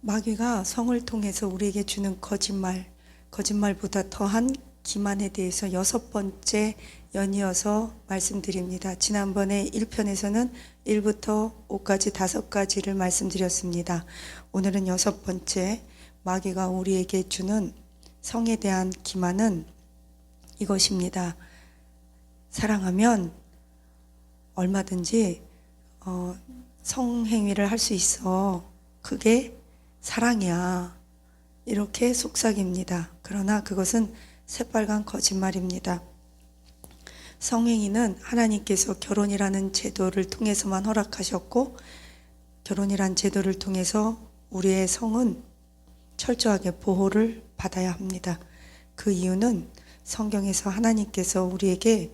마귀가 성을 통해서 우리에게 주는 거짓말보다 더한 기만에 대해서 6번째 연이어서 말씀드립니다. 지난번에 1편에서는 1부터 5까지 5가지를 말씀드렸습니다. 오늘은 6번째, 마귀가 우리에게 주는 성에 대한 기만은 이것입니다. 사랑하면 얼마든지 성행위를 할 수 있어. 그게 사랑이야. 이렇게 속삭입니다. 그러나 그것은 새빨간 거짓말입니다. 성행위는 하나님께서 결혼이라는 제도를 통해서만 허락하셨고, 결혼이란 제도를 통해서 우리의 성은 철저하게 보호를 받아야 합니다. 그 이유는 성경에서 하나님께서 우리에게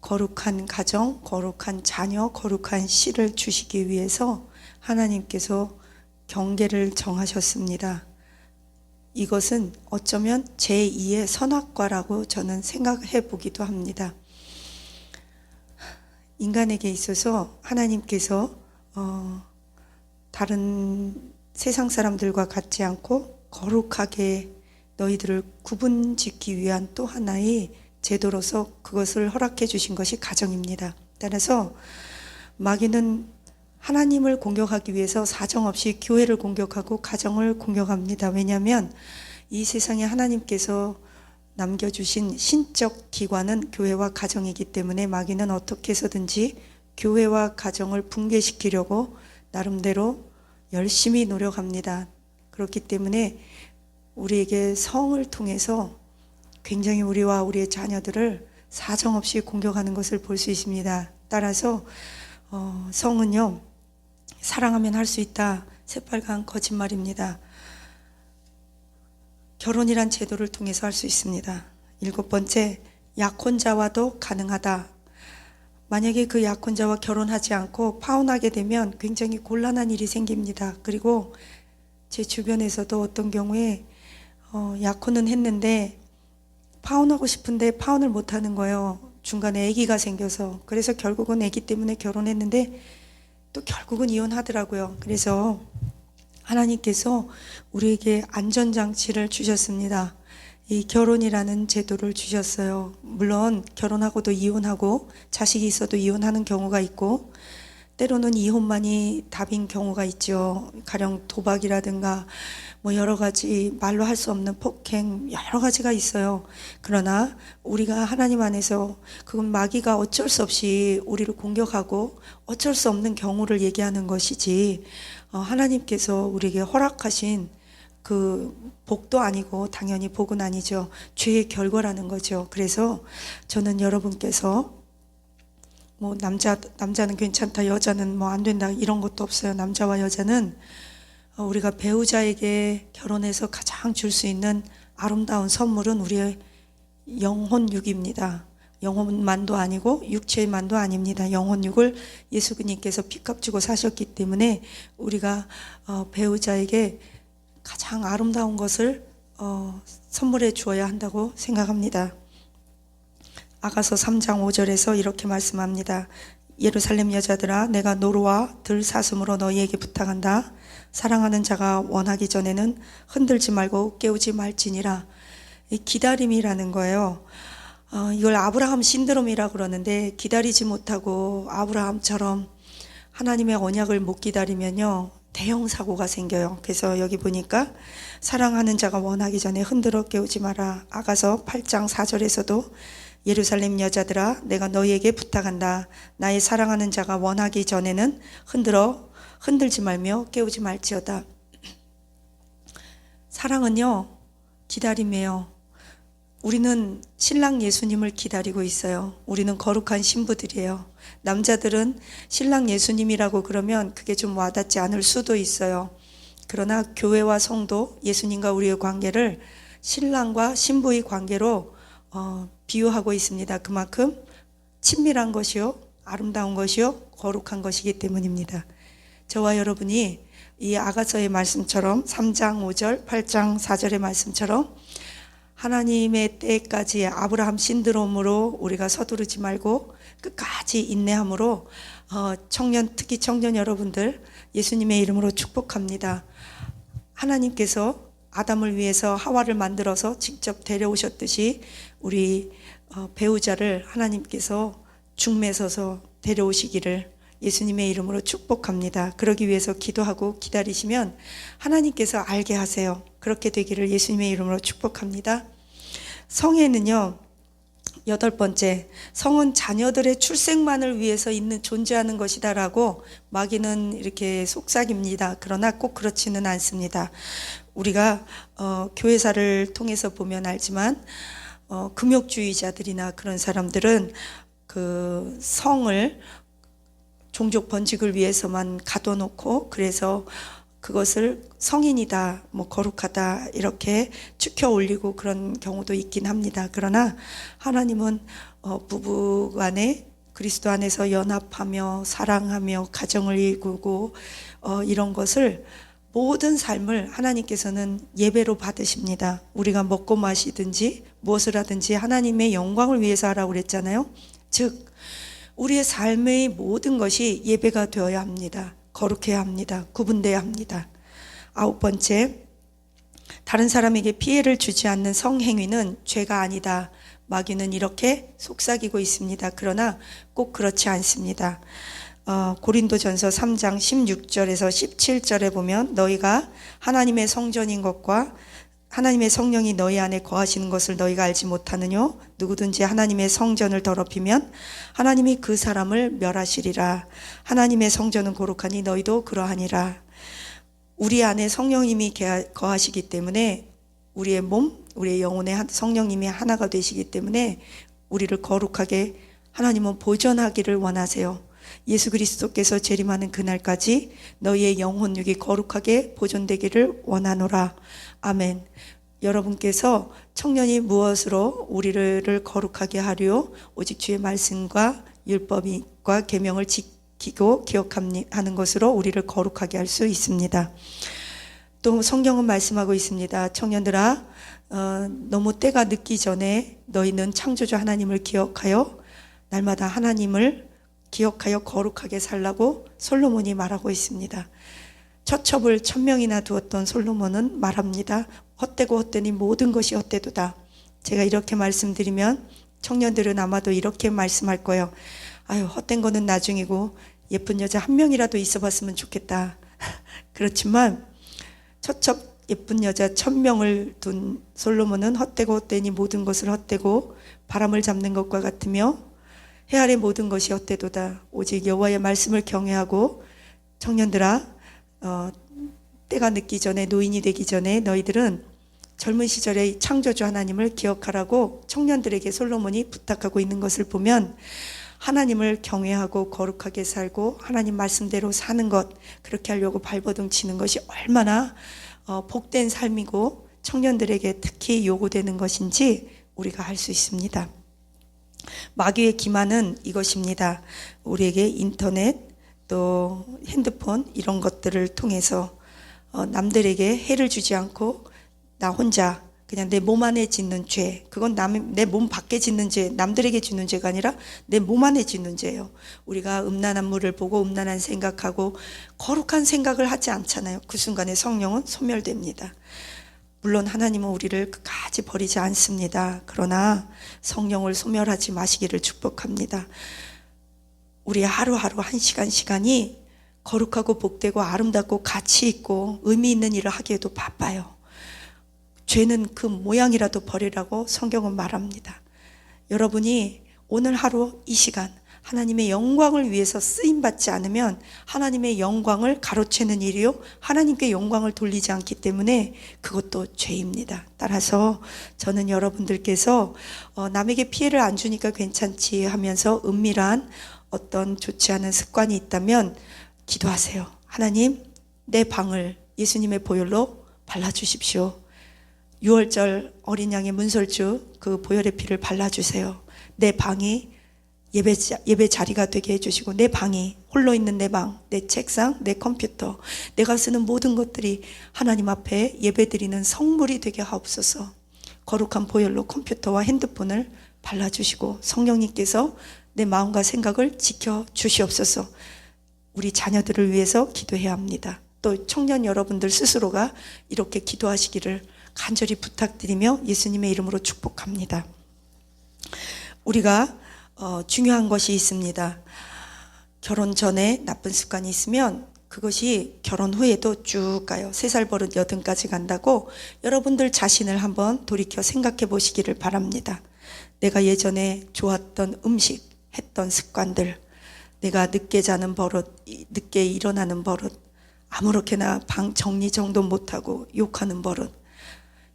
거룩한 가정, 거룩한 자녀, 거룩한 씨를 주시기 위해서 하나님께서 경계를 정하셨습니다. 이것은 어쩌면 제2의 선악과라고 저는 생각해 보기도 합니다. 인간에게 있어서 하나님께서 다른 세상 사람들과 같지 않고 거룩하게 너희들을 구분 짓기 위한 또 하나의 제도로서 그것을 허락해 주신 것이 가정입니다. 따라서 마귀는 하나님을 공격하기 위해서 사정없이 교회를 공격하고 가정을 공격합니다. 왜냐하면 이 세상에 하나님께서 남겨주신 신적 기관은 교회와 가정이기 때문에 마귀는 어떻게 해서든지 교회와 가정을 붕괴시키려고 나름대로 열심히 노력합니다. 그렇기 때문에 우리에게 성을 통해서 굉장히 우리와 우리의 자녀들을 사정없이 공격하는 것을 볼 수 있습니다. 따라서 성은요, 사랑하면 할 수 있다. 새빨간 거짓말입니다. 결혼이란 제도를 통해서 할 수 있습니다. 7번째, 약혼자와도 가능하다. 만약에 그 약혼자와 결혼하지 않고 파혼하게 되면 굉장히 곤란한 일이 생깁니다. 그리고 제 주변에서도 어떤 경우에 약혼은 했는데 파혼하고 싶은데 파혼을 못하는 거예요. 중간에 아기가 생겨서. 그래서 결국은 아기 때문에 결혼했는데 또 결국은 이혼하더라고요. 그래서 하나님께서 우리에게 안전장치를 주셨습니다. 이 결혼이라는 제도를 주셨어요. 물론 결혼하고도 이혼하고 자식이 있어도 이혼하는 경우가 있고, 때로는 이혼만이 답인 경우가 있죠. 가령 도박이라든가 뭐 여러 가지 말로 할 수 없는 폭행, 여러 가지가 있어요. 그러나 우리가 하나님 안에서, 그건 마귀가 어쩔 수 없이 우리를 공격하고 어쩔 수 없는 경우를 얘기하는 것이지, 하나님께서 우리에게 허락하신 그 복도 아니고, 당연히 복은 아니죠. 죄의 결과라는 거죠. 그래서 저는 여러분께서 뭐 남자는 괜찮다, 여자는 뭐 안 된다, 이런 것도 없어요. 남자와 여자는 우리가 배우자에게 결혼해서 가장 줄 수 있는 아름다운 선물은 우리의 영혼육입니다. 영혼만도 아니고 육체만도 아닙니다. 영혼육을 예수님께서 피값 주고 사셨기 때문에 우리가 배우자에게 가장 아름다운 것을 선물해 주어야 한다고 생각합니다. 아가서 3장 5절에서 이렇게 말씀합니다. 예루살렘 여자들아, 내가 노루와 들사슴으로 너희에게 부탁한다. 사랑하는 자가 원하기 전에는 흔들지 말고 깨우지 말지니라. 이 기다림이라는 거예요. 이걸 아브라함 신드롬이라고 그러는데, 기다리지 못하고 아브라함처럼 하나님의 언약을 못 기다리면요, 대형 사고가 생겨요. 그래서 여기 보니까 사랑하는 자가 원하기 전에 흔들어 깨우지 마라. 아가서 8장 4절에서도 예루살렘 여자들아, 내가 너희에게 부탁한다. 나의 사랑하는 자가 원하기 전에는 흔들지 말며 깨우지 말지어다. 사랑은요, 기다림이에요. 우리는 신랑 예수님을 기다리고 있어요. 우리는 거룩한 신부들이에요. 남자들은 신랑 예수님이라고 그러면 그게 좀 와닿지 않을 수도 있어요. 그러나 교회와 성도, 예수님과 우리의 관계를 신랑과 신부의 관계로 비유하고 있습니다. 그만큼 친밀한 것이요, 아름다운 것이요, 거룩한 것이기 때문입니다. 저와 여러분이 이 아가서의 말씀처럼 3장 5절, 8장 4절의 말씀처럼 하나님의 때까지 아브라함 신드롬으로 우리가 서두르지 말고 끝까지 인내함으로 특히 청년 여러분들 예수님의 이름으로 축복합니다. 하나님께서 아담을 위해서 하와를 만들어서 직접 데려오셨듯이 우리 배우자를 하나님께서 중매서서 데려오시기를 예수님의 이름으로 축복합니다. 그러기 위해서 기도하고 기다리시면 하나님께서 알게 하세요. 그렇게 되기를 예수님의 이름으로 축복합니다. 성에는요, 8번째, 성은 자녀들의 출생만을 위해서 존재하는 것이다라고 마귀는 이렇게 속삭입니다. 그러나 꼭 그렇지는 않습니다. 우리가 교회사를 통해서 보면 알지만 금욕주의자들이나 그런 사람들은 그 성을 종족 번직을 위해서만 가둬놓고, 그래서 그것을 성인이다, 거룩하다 이렇게 축혀 올리고 그런 경우도 있긴 합니다. 그러나 하나님은 부부간에 그리스도 안에서 연합하며 사랑하며 가정을 이루고 이런 것을, 모든 삶을 하나님께서는 예배로 받으십니다. 우리가 먹고 마시든지 무엇을 하든지 하나님의 영광을 위해서 하라고 그랬잖아요. 즉 우리의 삶의 모든 것이 예배가 되어야 합니다. 거룩해야 합니다. 구분되어야 합니다. 9번째, 다른 사람에게 피해를 주지 않는 성행위는 죄가 아니다. 마귀는 이렇게 속삭이고 있습니다. 그러나 꼭 그렇지 않습니다. 고린도전서 3장 16절에서 17절에 보면 너희가 하나님의 성전인 것과 하나님의 성령이 너희 안에 거하시는 것을 너희가 알지 못하느냐? 누구든지 하나님의 성전을 더럽히면 하나님이 그 사람을 멸하시리라. 하나님의 성전은 거룩하니 너희도 그러하니라. 우리 안에 성령님이 거하시기 때문에 우리의 몸, 우리의 영혼에 성령님이 하나가 되시기 때문에 우리를 거룩하게 하나님은 보존하기를 원하세요. 예수 그리스도께서 재림하는 그날까지 너희의 영혼육이 거룩하게 보존되기를 원하노라. 아멘. 여러분께서 청년이 무엇으로 우리를 거룩하게 하려? 오직 주의 말씀과 율법과 계명을 지키고 기억하는 것으로 우리를 거룩하게 할 수 있습니다. 또 성경은 말씀하고 있습니다. 청년들아, 너무 때가 늦기 전에 너희는 창조주 하나님을 기억하여 날마다 하나님을 기억하여 거룩하게 살라고 솔로몬이 말하고 있습니다. 처첩을 1000명이나 두었던 솔로몬은 말합니다. 헛되고 헛되니 모든 것이 헛되도다. 제가 이렇게 말씀드리면 청년들은 아마도 이렇게 말씀할 거예요. 아유, 헛된 거는 나중이고 예쁜 여자 한 명이라도 있어 봤으면 좋겠다. 그렇지만 처첩 예쁜 여자 1000명을 둔 솔로몬은 헛되고 헛되니 모든 것을 헛되고 바람을 잡는 것과 같으며 해 아래 모든 것이 헛되도다. 오직 여호와의 말씀을 경외하고 청년들아, 때가 늦기 전에, 노인이 되기 전에 너희들은 젊은 시절의 창조주 하나님을 기억하라고 청년들에게 솔로몬이 부탁하고 있는 것을 보면 하나님을 경외하고 거룩하게 살고 하나님 말씀대로 사는 것, 그렇게 하려고 발버둥 치는 것이 얼마나 복된 삶이고 청년들에게 특히 요구되는 것인지 우리가 알 수 있습니다. 마귀의 기만은 이것입니다. 우리에게 인터넷 또 핸드폰 이런 것들을 통해서 남들에게 해를 주지 않고 나 혼자 그냥 내 몸 안에 짓는 죄, 그건 내 몸 밖에 짓는 죄, 남들에게 짓는 죄가 아니라 내 몸 안에 짓는 죄예요. 우리가 음란한 물을 보고 음란한 생각하고 거룩한 생각을 하지 않잖아요. 그 순간에 성령은 소멸됩니다. 물론 하나님은 우리를 끝까지 버리지 않습니다. 그러나 성령을 소멸하지 마시기를 축복합니다. 우리 하루하루 한 시간이 거룩하고 복되고 아름답고 가치 있고 의미 있는 일을 하기에도 바빠요. 죄는 그 모양이라도 버리라고 성경은 말합니다. 여러분이 오늘 하루 이 시간 하나님의 영광을 위해서 쓰임받지 않으면 하나님의 영광을 가로채는 일이요, 하나님께 영광을 돌리지 않기 때문에 그것도 죄입니다. 따라서 저는 여러분들께서 남에게 피해를 안 주니까 괜찮지 하면서 은밀한 어떤 좋지 않은 습관이 있다면 기도하세요. 하나님, 내 방을 예수님의 보혈로 발라주십시오. 6월절 어린 양의 문설주 그 보혈의 피를 발라주세요. 내 방이 예배 자리가 되게 해주시고, 내 방이 홀로 있는 내 방, 내 책상, 내 컴퓨터, 내가 쓰는 모든 것들이 하나님 앞에 예배드리는 성물이 되게 하옵소서. 거룩한 보혈로 컴퓨터와 핸드폰을 발라주시고 성령님께서 내 마음과 생각을 지켜주시옵소서. 우리 자녀들을 위해서 기도해야 합니다. 또 청년 여러분들 스스로가 이렇게 기도하시기를 간절히 부탁드리며 예수님의 이름으로 축복합니다. 우리가 중요한 것이 있습니다. 결혼 전에 나쁜 습관이 있으면 그것이 결혼 후에도 쭉 가요. 3살 버릇 80까지 간다고 여러분들 자신을 한번 돌이켜 생각해 보시기를 바랍니다. 내가 예전에 좋았던 음식, 했던 습관들, 내가 늦게 자는 버릇, 늦게 일어나는 버릇, 아무렇게나 방 정리정돈 못하고 욕하는 버릇,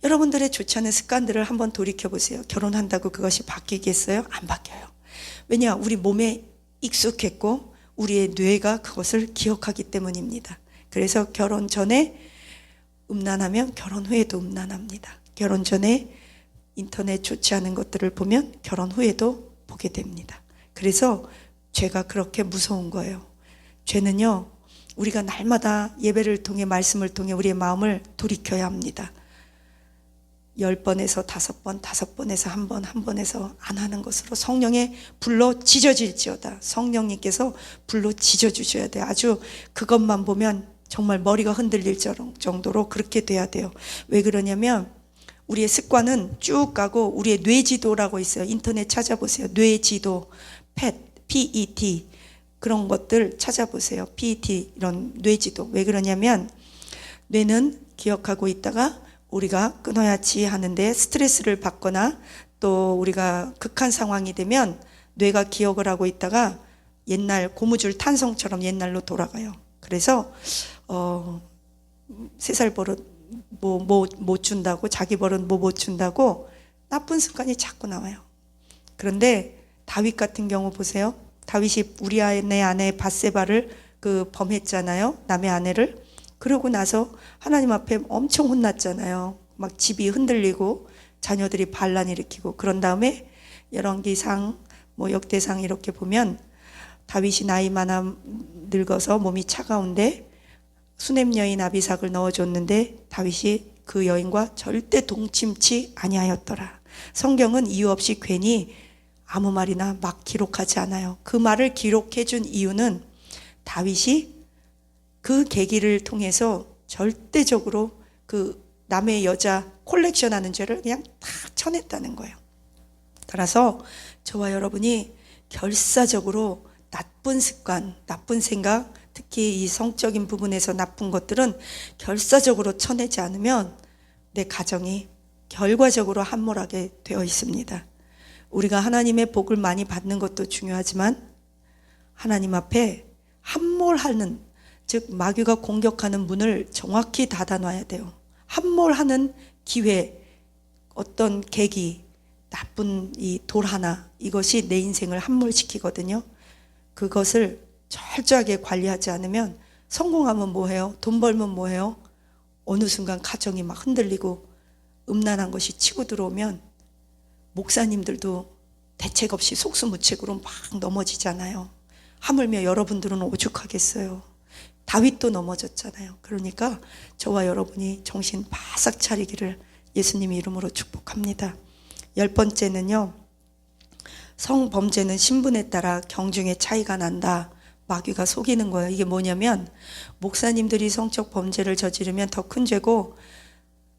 여러분들의 좋지 않은 습관들을 한번 돌이켜 보세요. 결혼한다고 그것이 바뀌겠어요? 안 바뀌어요. 왜냐? 우리 몸에 익숙했고 우리의 뇌가 그것을 기억하기 때문입니다. 그래서 결혼 전에 음란하면 결혼 후에도 음란합니다. 결혼 전에 인터넷 좋지 않은 것들을 보면 결혼 후에도 보게 됩니다. 그래서 죄가 그렇게 무서운 거예요. 죄는요, 우리가 날마다 예배를 통해 말씀을 통해 우리의 마음을 돌이켜야 합니다. 10번에서 5번, 5번에서 1번, 1번에서 안 하는 것으로 성령의 불로 지져질지어다. 성령님께서 불로 지져주셔야 돼요. 아주 그것만 보면 정말 머리가 흔들릴 정도로 그렇게 돼야 돼요. 왜 그러냐면 우리의 습관은 쭉 가고 우리의 뇌지도라고 있어요. 인터넷 찾아보세요. 뇌지도, PET 그런 것들 찾아보세요. PET 이런 뇌지도. 왜 그러냐면 뇌는 기억하고 있다가 우리가 끊어야지 하는데 스트레스를 받거나 또 우리가 극한 상황이 되면 뇌가 기억을 하고 있다가 옛날 고무줄 탄성처럼 옛날로 돌아가요. 그래서 3살 버릇 못 준다고, 자기 버릇 못 준다고 나쁜 습관이 자꾸 나와요. 그런데 다윗 같은 경우 보세요. 다윗이 우리아의 아내 밧세바를 범했잖아요. 남의 아내를. 그러고 나서 하나님 앞에 엄청 혼났잖아요. 막 집이 흔들리고 자녀들이 반란 일으키고 그런 다음에 열왕기상, 역대상 이렇게 보면 다윗이 나이 많아 늙어서 몸이 차가운데 수냄 여인 아비삭을 넣어줬는데 다윗이 그 여인과 절대 동침치 아니하였더라. 성경은 이유 없이 괜히 아무 말이나 막 기록하지 않아요. 그 말을 기록해 준 이유는 다윗이 그 계기를 통해서 절대적으로 그 남의 여자 콜렉션 하는 죄를 그냥 다 쳐냈다는 거예요. 따라서 저와 여러분이 결사적으로 나쁜 습관, 나쁜 생각, 특히 이 성적인 부분에서 나쁜 것들은 결사적으로 쳐내지 않으면 내 가정이 결과적으로 함몰하게 되어 있습니다. 우리가 하나님의 복을 많이 받는 것도 중요하지만 하나님 앞에 함몰하는, 즉 마귀가 공격하는 문을 정확히 닫아놔야 돼요. 함몰하는 기회, 어떤 계기, 나쁜 이 돌 하나, 이것이 내 인생을 함몰시키거든요. 그것을 철저하게 관리하지 않으면 성공하면 뭐해요? 돈 벌면 뭐해요? 어느 순간 가정이 막 흔들리고 음란한 것이 치고 들어오면 목사님들도 대책 없이 속수무책으로 막 넘어지잖아요. 하물며 여러분들은 오죽하겠어요. 다윗도 넘어졌잖아요. 그러니까 저와 여러분이 정신 바싹 차리기를 예수님의 이름으로 축복합니다. 10번째는요. 성범죄는 신분에 따라 경중의 차이가 난다. 마귀가 속이는 거예요. 이게 뭐냐면 목사님들이 성적 범죄를 저지르면 더 큰 죄고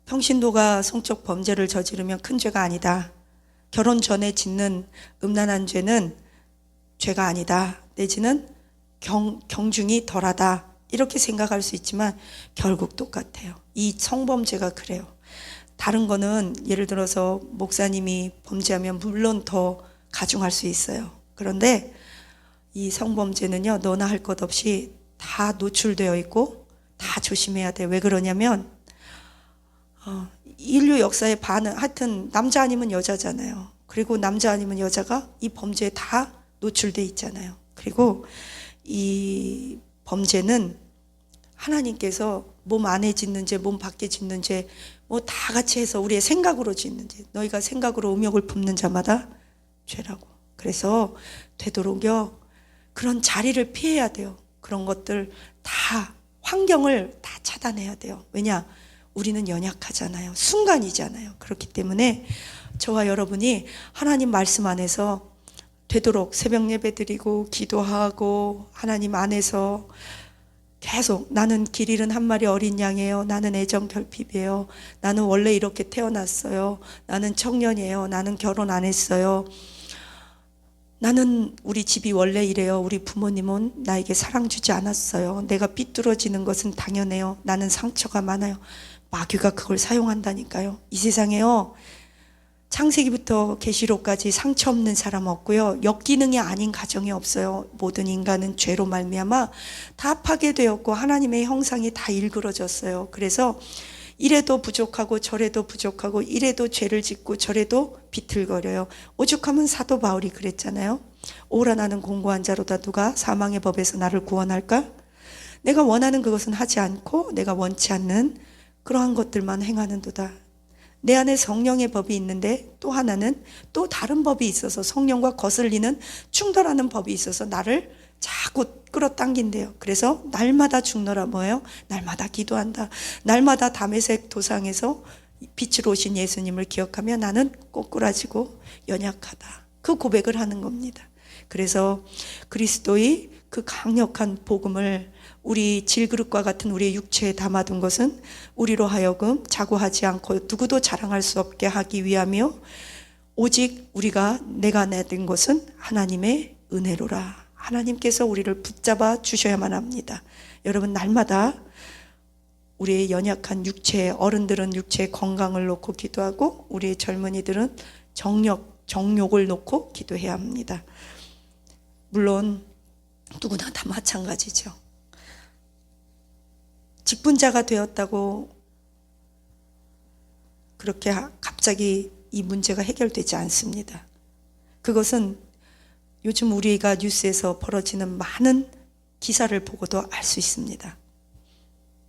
평신도가 성적 범죄를 저지르면 큰 죄가 아니다. 결혼 전에 짓는 음란한 죄는 죄가 아니다. 내지는 경중이 덜하다. 이렇게 생각할 수 있지만 결국 똑같아요. 이 성범죄가 그래요. 다른 거는 예를 들어서 목사님이 범죄하면 물론 더 가중할 수 있어요. 그런데 이 성범죄는요, 너나 할 것 없이 다 노출되어 있고 다 조심해야 돼. 왜 그러냐면 인류 역사의 반은 하여튼 남자 아니면 여자잖아요. 그리고 남자 아니면 여자가 이 범죄에 다 노출돼 있잖아요. 그리고 이 범죄는 하나님께서 몸 안에 짓는 죄, 몸 밖에 짓는 죄, 뭐 다 같이 해서 우리의 생각으로 짓는 죄, 너희가 생각으로 음욕을 붓는 자마다 죄라고. 그래서 되도록요 그런 자리를 피해야 돼요. 그런 것들 다 환경을 다 차단해야 돼요. 왜냐? 우리는 연약하잖아요. 순간이잖아요. 그렇기 때문에 저와 여러분이 하나님 말씀 안에서 되도록 새벽 예배 드리고 기도하고 하나님 안에서 계속 나는 길 잃은 한 마리 어린 양이에요. 나는 애정 결핍이에요. 나는 원래 이렇게 태어났어요. 나는 청년이에요. 나는 결혼 안 했어요. 나는 우리 집이 원래 이래요. 우리 부모님은 나에게 사랑 주지 않았어요. 내가 삐뚤어지는 것은 당연해요. 나는 상처가 많아요. 마귀가 그걸 사용한다니까요. 이 세상에요, 창세기부터 계시록까지 상처 없는 사람 없고요, 역기능이 아닌 가정이 없어요. 모든 인간은 죄로 말미암아 다 파괴되었고 하나님의 형상이 다 일그러졌어요. 그래서 이래도 부족하고 저래도 부족하고, 이래도 죄를 짓고 저래도 비틀거려요. 오죽하면 사도 바울이 그랬잖아요. 오라 나는 공고한 자로다 누가 사망의 법에서 나를 구원할까? 내가 원하는 그것은 하지 않고 내가 원치 않는 그러한 것들만 행하는도다. 내 안에 성령의 법이 있는데 또 하나는 또 다른 법이 있어서, 성령과 거슬리는 충돌하는 법이 있어서 나를 자꾸 끌어당긴대요. 그래서 날마다 죽노라 뭐예요? 날마다 기도한다. 날마다 다메섹 도상에서 빛으로 오신 예수님을 기억하며 나는 꼬꾸라지고 연약하다. 그 고백을 하는 겁니다. 그래서 그리스도의 그 강력한 복음을 우리 질그릇과 같은 우리의 육체에 담아둔 것은 우리로 하여금 자고하지 않고 누구도 자랑할 수 없게 하기 위하며, 오직 내가 내든 것은 하나님의 은혜로라. 하나님께서 우리를 붙잡아 주셔야만 합니다. 여러분, 날마다 우리의 연약한 육체, 어른들은 육체의 건강을 놓고 기도하고 우리의 젊은이들은 정욕을 놓고 기도해야 합니다. 물론 누구나 다 마찬가지죠. 직분자가 되었다고 그렇게 갑자기 이 문제가 해결되지 않습니다. 그것은 요즘 우리가 뉴스에서 벌어지는 많은 기사를 보고도 알 수 있습니다.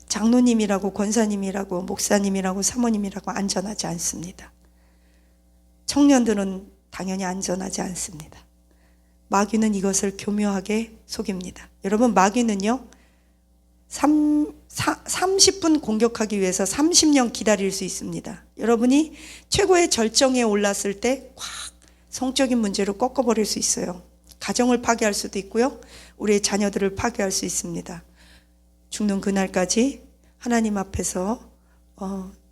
장로님이라고 권사님이라고 목사님이라고 사모님이라고 안전하지 않습니다. 청년들은 당연히 안전하지 않습니다. 마귀는 이것을 교묘하게 속입니다. 여러분, 마귀는요 30분 공격하기 위해서 30년 기다릴 수 있습니다. 여러분이 최고의 절정에 올랐을 때 확 성적인 문제로 꺾어버릴 수 있어요. 가정을 파괴할 수도 있고요, 우리의 자녀들을 파괴할 수 있습니다. 죽는 그날까지 하나님 앞에서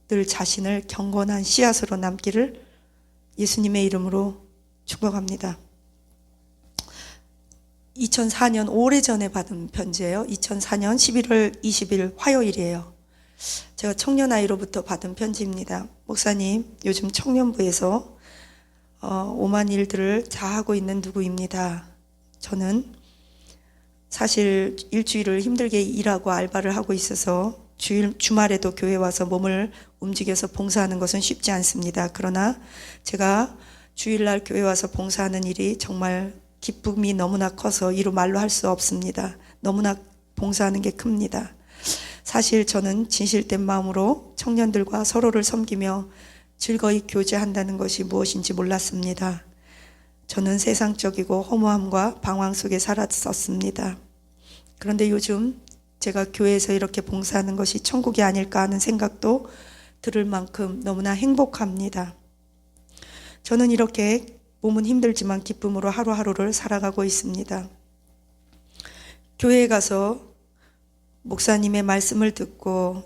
늘 자신을 경건한 씨앗으로 남기를 예수님의 이름으로 축복합니다. 2004년 오래전에 받은 편지예요. 2004년 11월 20일 화요일이에요. 제가 청년아이로부터 받은 편지입니다. 목사님, 요즘 청년부에서 오만 일들을 다 하고 있는 누구입니다. 저는 사실 일주일을 힘들게 일하고 알바를 하고 있어서 주말에도 교회 와서 몸을 움직여서 봉사하는 것은 쉽지 않습니다. 그러나 제가 주일날 교회 와서 봉사하는 일이 정말 기쁨이 너무나 커서 이루 말로 할 수 없습니다. 너무나 봉사하는 게 큽니다. 사실 저는 진실된 마음으로 청년들과 서로를 섬기며 즐거이 교제한다는 것이 무엇인지 몰랐습니다. 저는 세상적이고 허무함과 방황 속에 살았었습니다. 그런데 요즘 제가 교회에서 이렇게 봉사하는 것이 천국이 아닐까 하는 생각도 들을 만큼 너무나 행복합니다. 저는 이렇게 몸은 힘들지만 기쁨으로 하루하루를 살아가고 있습니다. 교회에 가서 목사님의 말씀을 듣고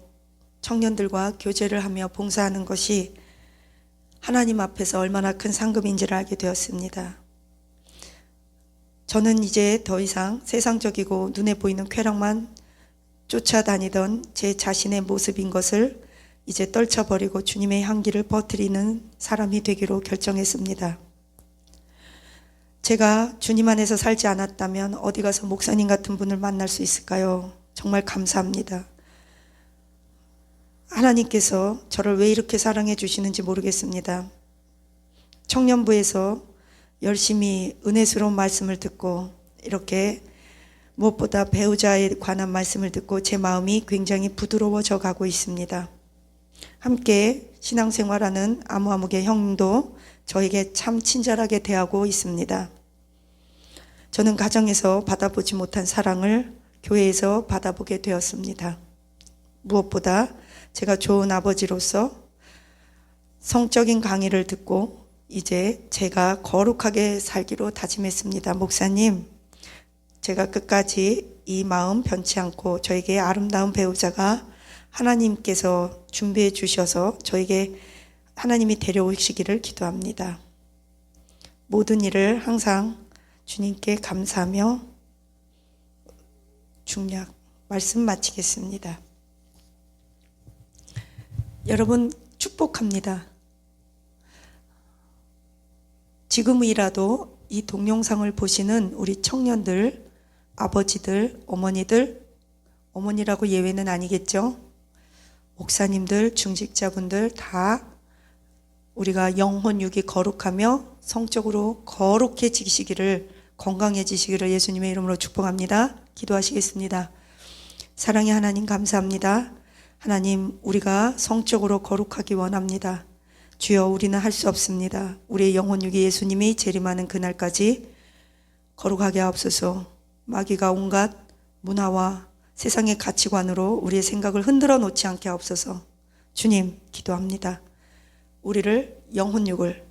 청년들과 교제를 하며 봉사하는 것이 하나님 앞에서 얼마나 큰 상급인지를 알게 되었습니다. 저는 이제 더 이상 세상적이고 눈에 보이는 쾌락만 쫓아다니던 제 자신의 모습인 것을 이제 떨쳐버리고 주님의 향기를 퍼뜨리는 사람이 되기로 결정했습니다. 제가 주님 안에서 살지 않았다면 어디 가서 목사님 같은 분을 만날 수 있을까요? 정말 감사합니다. 하나님께서 저를 왜 이렇게 사랑해 주시는지 모르겠습니다. 청년부에서 열심히 은혜스러운 말씀을 듣고, 이렇게 무엇보다 배우자에 관한 말씀을 듣고 제 마음이 굉장히 부드러워져 가고 있습니다. 함께 신앙생활하는 아무아무개 형도 저에게 참 친절하게 대하고 있습니다. 저는 가정에서 받아보지 못한 사랑을 교회에서 받아보게 되었습니다. 무엇보다 제가 좋은 아버지로서 성적인 강의를 듣고 이제 제가 거룩하게 살기로 다짐했습니다. 목사님, 제가 끝까지 이 마음 변치 않고 저에게 아름다운 배우자가 하나님께서 준비해 주셔서 저에게 하나님이 데려오시기를 기도합니다. 모든 일을 항상 주님께 감사하며 중략 말씀 마치겠습니다. 여러분 축복합니다. 지금이라도 이 동영상을 보시는 우리 청년들, 아버지들, 어머니라고 예외는 아니겠죠? 목사님들, 중직자분들 다 우리가 영혼 육이 거룩하며 성적으로 거룩해지시기를, 건강해지시기를 예수님의 이름으로 축복합니다. 기도하시겠습니다. 사랑의 하나님 감사합니다. 하나님, 우리가 성적으로 거룩하기 원합니다. 주여, 우리는 할 수 없습니다. 우리의 영혼 육이 예수님이 재림하는 그날까지 거룩하게 하옵소서. 마귀가 온갖 문화와 세상의 가치관으로 우리의 생각을 흔들어 놓지 않게 하옵소서. 주님, 기도합니다. 우리를 영혼육을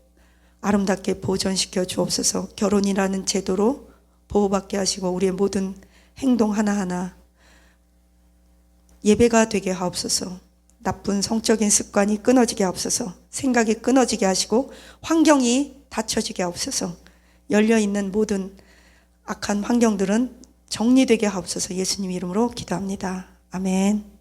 아름답게 보존시켜 주옵소서. 결혼이라는 제도로 보호받게 하시고 우리의 모든 행동 하나하나 예배가 되게 하옵소서. 나쁜 성적인 습관이 끊어지게 하옵소서. 생각이 끊어지게 하시고 환경이 닫혀지게 하옵소서. 열려있는 모든 악한 환경들은 정리되게 하옵소서. 예수님 이름으로 기도합니다. 아멘.